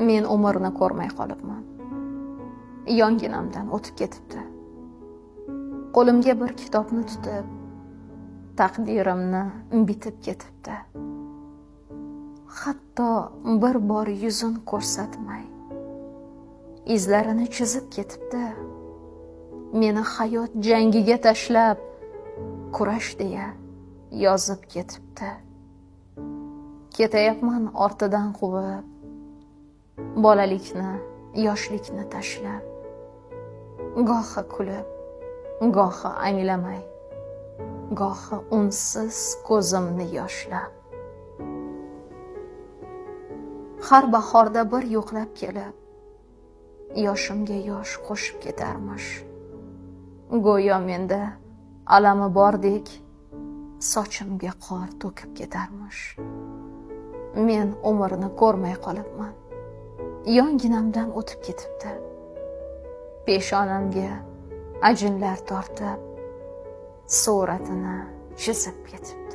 Men umrni ko'rmay qolibman. Yonginamdan o'tib ketibdi. Qo'limga bir kitobni tutib, taqdirimni bitib ketibdi. Hatto bir bor yuzin ko'rsatmay, izlarini chizib ketibdi. Meni hayot jangiga tashlab, kurash deya yozib ketibdi. Ketayapman ortidan quvib, bolalikni, yoshlikni tashlab. Gohi kulib, gohi anglamay, gohi unsiz ko'zimni yoshlab. Har bahorda bir yo'qlab kelib, yoshimga yosh qo'shib ketarmish. Go'yo menda alami bordek, sochimga qor to'kib ketarmish. Men umrni ko'rmay qolibman. Yonginamdan o'tib ketibdi. Peshonamga ajinlar tortib, suratini chizib ketibdi.